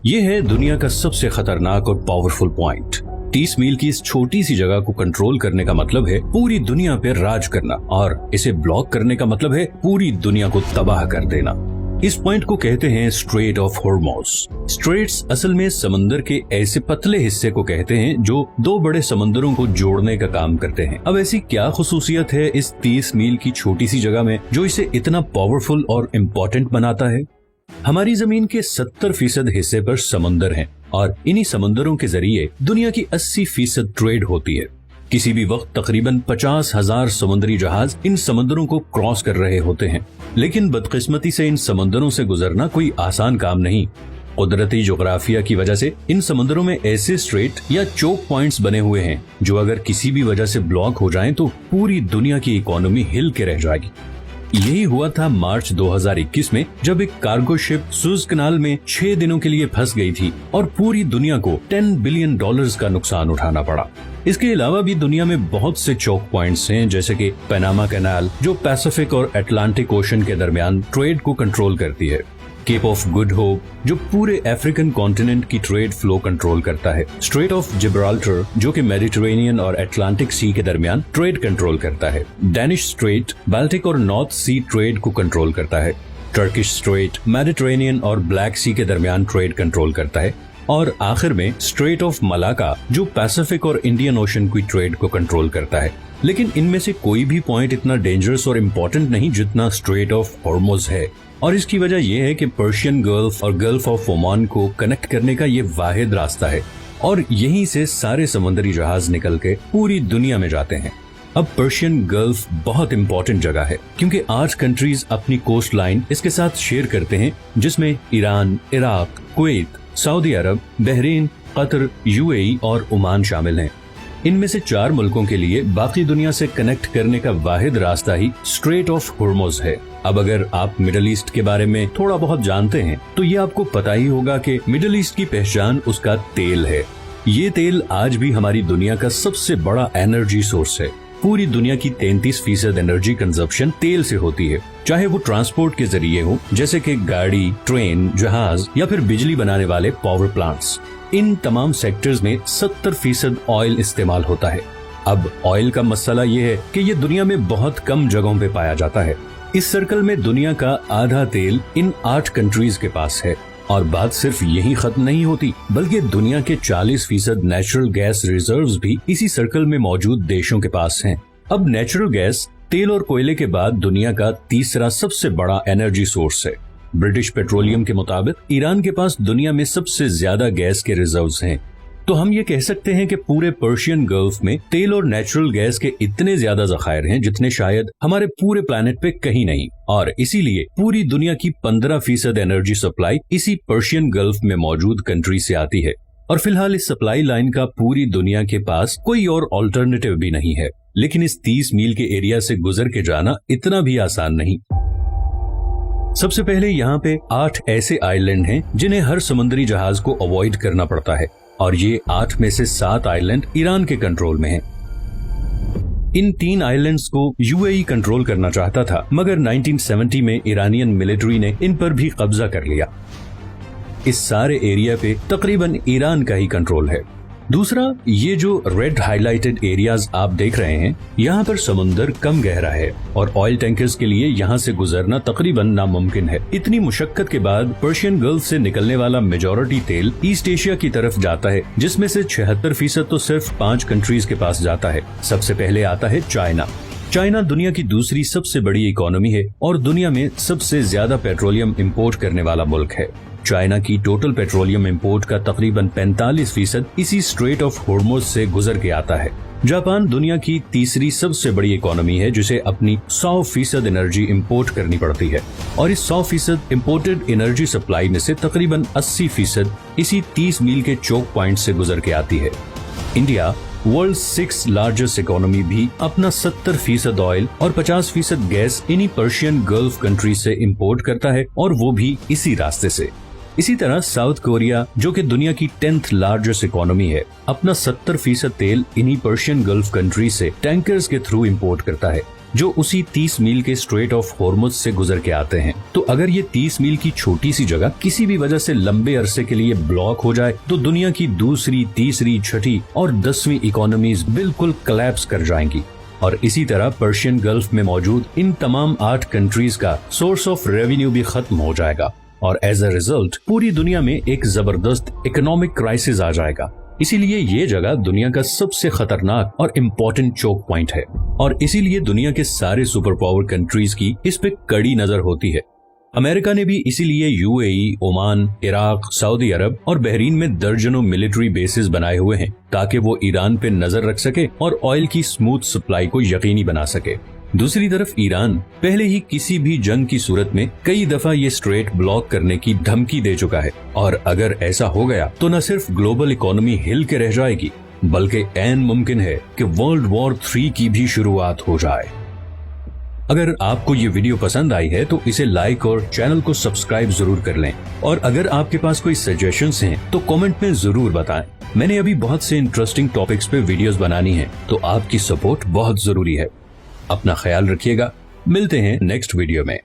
ये है दुनिया का सबसे खतरनाक और पावरफुल पॉइंट। 30 मील की इस छोटी सी जगह को कंट्रोल करने का मतलब है पूरी दुनिया पे राज करना, और इसे ब्लॉक करने का मतलब है पूरी दुनिया को तबाह कर देना। इस पॉइंट को कहते हैं स्ट्रेट ऑफ हॉर्मुज़। स्ट्रेट्स असल में समंदर के ऐसे पतले हिस्से को कहते हैं जो दो बड़े समंदरों को जोड़ने का काम करते हैं। अब ऐसी क्या खुसूसियत है इस 30 मील की छोटी सी जगह में जो इसे इतना पावरफुल और इम्पोर्टेंट बनाता है? हमारी जमीन के 70% हिस्से पर समंदर हैं, और इन्हीं समंदरों के जरिए दुनिया की 80% ट्रेड होती है। किसी भी वक्त तकरीबन 50,000 समुद्री जहाज इन समंदरों को क्रॉस कर रहे होते हैं, लेकिन बदकिस्मती से इन समंदरों से गुजरना कोई आसान काम नहीं। कुदरती जोग्राफिया की वजह से इन समंदरों में ऐसे स्ट्रेट या चोक पॉइंट्स बने हुए हैं जो अगर किसी भी वजह से ब्लॉक हो जाएं तो पूरी दुनिया की इकोनॉमी हिल के रह जाएगी। यही हुआ था मार्च 2021 में, जब एक कार्गो शिप सुएज कनाल में 6 दिनों के लिए फंस गई थी और पूरी दुनिया को $10 बिलियन का नुकसान उठाना पड़ा। इसके अलावा भी दुनिया में बहुत से चोक पॉइंट्स हैं, जैसे कि पनामा कैनाल जो पैसिफिक और अटलांटिक ओशन के दरमियान ट्रेड को कंट्रोल करती है, केप ऑफ गुड होप जो पूरे अफ्रीकन कॉन्टिनेंट की ट्रेड फ्लो कंट्रोल करता है, स्ट्रेट ऑफ जिब्राल्टर जो कि मेडिटेरेनियन और अटलांटिक सी के दरमियान ट्रेड कंट्रोल करता है, डैनिश स्ट्रेट बाल्टिक और नॉर्थ सी ट्रेड को कंट्रोल करता है, टर्किश स्ट्रेट मेडिटेरेनियन और ब्लैक सी के दरमियान ट्रेड कंट्रोल करता है, और आखिर में स्ट्रेट ऑफ मलाका जो पैसिफिक और इंडियन ओशन की ट्रेड को कंट्रोल करता है। लेकिन इनमें से कोई भी पॉइंट इतना डेंजरस और इम्पोर्टेंट नहीं जितना स्ट्रेट ऑफ हॉर्मुज़ है, और इसकी वजह यह है कि पर्शियन गल्फ और गल्फ ऑफ ओमान को कनेक्ट करने का ये वाहिद रास्ता है, और यहीं से सारे समुद्री जहाज निकल के पूरी दुनिया में जाते हैं। अब पर्शियन गल्फ बहुत इम्पोर्टेंट जगह है क्योंकि 8 कंट्रीज अपनी कोस्ट लाइन इसके साथ शेयर करते हैं, जिसमें ईरान, इराक, कुवैत, सऊदी अरब, बहरीन, कतर, यूएई और ओमान शामिल हैं। इनमें से 4 मुल्कों के लिए बाकी दुनिया से कनेक्ट करने का वाहिद रास्ता ही स्ट्रेट ऑफ हॉर्मुज़ है। अब अगर आप मिडल ईस्ट के बारे में थोड़ा बहुत जानते हैं तो ये आपको पता ही होगा कि मिडल ईस्ट की पहचान उसका तेल है। ये तेल आज भी हमारी दुनिया का सबसे बड़ा एनर्जी सोर्स है। पूरी दुनिया की 33% एनर्जी कंजप्शन तेल से होती है, चाहे वो ट्रांसपोर्ट के जरिए हो जैसे कि गाड़ी, ट्रेन, जहाज या फिर बिजली बनाने वाले पावर प्लांट्स। इन तमाम सेक्टर्स में 70% ऑयल इस्तेमाल होता है। अब ऑयल का मसला ये है कि ये दुनिया में बहुत कम जगहों पे पाया जाता है। इस सर्कल में दुनिया का आधा तेल इन 8 कंट्रीज के पास है, और बात सिर्फ यही खत्म नहीं होती, बल्कि दुनिया के 40% नेचुरल गैस रिजर्व्स भी इसी सर्कल में मौजूद देशों के पास हैं। अब नेचुरल गैस तेल और कोयले के बाद दुनिया का तीसरा सबसे बड़ा एनर्जी सोर्स है। ब्रिटिश पेट्रोलियम के मुताबिक ईरान के पास दुनिया में सबसे ज्यादा गैस के रिजर्व्स हैं। तो हम ये कह सकते हैं कि पूरे पर्शियन गल्फ में तेल और नेचुरल गैस के इतने ज्यादा जखायर हैं जितने शायद हमारे पूरे प्लेनेट पे कहीं नहीं, और इसीलिए पूरी दुनिया की 15% एनर्जी सप्लाई इसी पर्शियन गल्फ में मौजूद कंट्री से आती है। और फिलहाल इस सप्लाई लाइन का पूरी दुनिया के पास कोई और ऑल्टरनेटिव भी नहीं है। लेकिन इस 30 मील के एरिया से गुजर के जाना इतना भी आसान नहीं। सबसे पहले यहाँ पे 8 ऐसे आइलैंड हैं जिन्हें हर समुद्री जहाज को अवॉइड करना पड़ता है, और ये 8 में से 7 आइलैंड ईरान के कंट्रोल में हैं। इन 3 आइलैंड्स को यूएई कंट्रोल करना चाहता था, मगर 1970 में ईरानियन मिलिट्री ने इन पर भी कब्जा कर लिया। इस सारे एरिया पे तकरीबन ईरान का ही कंट्रोल है। दूसरा, ये जो रेड हाईलाइटेड एरियाज आप देख रहे हैं, यहाँ पर समुंदर कम गहरा है और ऑयल टैंकर्स के लिए यहाँ से गुजरना तकरीबन नामुमकिन है। इतनी मुशक्कत के बाद पर्शियन गल्फ से निकलने वाला मेजॉरिटी तेल ईस्ट एशिया की तरफ जाता है, जिसमें से 76% तो सिर्फ 5 कंट्रीज के पास जाता है। सबसे पहले आता है चाइना। चाइना दुनिया की दूसरी सबसे बड़ी इकोनॉमी है और दुनिया में सबसे ज्यादा पेट्रोलियम इंपोर्ट करने वाला मुल्क है। चाइना की टोटल पेट्रोलियम इंपोर्ट का तकरीबन 45% इसी स्ट्रेट ऑफ हॉर्मुज़ से गुजर के आता है। जापान दुनिया की तीसरी सबसे बड़ी इकोनॉमी है, जिसे अपनी 100% एनर्जी इंपोर्ट करनी पड़ती है, और इस 100% इंपोर्टेड एनर्जी सप्लाई में से तकरीबन 80% इसी 30 मील के चोक पॉइंट से गुजर के आती है। इंडिया, वर्ल्ड 6 लार्जेस्ट इकोनॉमी, भी अपना 70% ऑयल और 50% गैस इन्हीं पर्शियन गल्फ कंट्री से इंपोर्ट करता है, और वो भी इसी रास्ते से। इसी तरह साउथ कोरिया, जो कि दुनिया की 10th लार्जेस्ट इकोनॉमी है, अपना 70% तेल इन्हीं पर्शियन गल्फ कंट्री से टैंकर्स के थ्रू इंपोर्ट करता है। जो उसी 30 मील के स्ट्रेट ऑफ हॉर्मुज से गुजर के आते हैं। तो अगर ये 30 मील की छोटी सी जगह किसी भी वजह से लंबे अरसे के लिए ब्लॉक हो जाए तो दुनिया की दूसरी, तीसरी, छठी और 10वीं इकोनॉमीज बिल्कुल कोलैप्स कर जाएंगी। और इसी तरह पर्शियन गल्फ में मौजूद इन तमाम 8 कंट्रीज का सोर्स ऑफ रेवेन्यू भी खत्म हो जाएगा और एज अ रिजल्ट पूरी दुनिया में एक जबरदस्त इकोनॉमिक क्राइसिस आ जाएगा। इसीलिए ये जगह दुनिया का सबसे खतरनाक और इम्पोर्टेंट चोक पॉइंट है और इसीलिए दुनिया के सारे सुपर पावर कंट्रीज की इस पे कड़ी नजर होती है। अमेरिका ने भी इसीलिए यूएई, ओमान, इराक, सऊदी अरब और बहरीन में दर्जनों मिलिट्री बेसिस बनाए हुए हैं ताकि वो ईरान पे नजर रख सके और ऑयल की स्मूथ सप्लाई को यकीनी बना सके। दूसरी तरफ ईरान पहले ही किसी भी जंग की सूरत में कई दफा ये स्ट्रेट ब्लॉक करने की धमकी दे चुका है और अगर ऐसा हो गया तो न सिर्फ ग्लोबल इकोनॉमी हिल के रह जाएगी बल्कि ऐन मुमकिन है कि वर्ल्ड वॉर 3 की भी शुरुआत हो जाए। अगर आपको ये वीडियो पसंद आई है तो इसे लाइक और चैनल को सब्सक्राइब जरूर कर लें और अगर आपके पास कोई सजेशंस हैं तो कमेंट में जरूर बताएं। मैंने अभी बहुत से इंटरेस्टिंग टॉपिक्स पे वीडियोस बनानी है तो आपकी सपोर्ट बहुत जरूरी है। अपना ख्याल रखिएगा, मिलते हैं नेक्स्ट वीडियो में।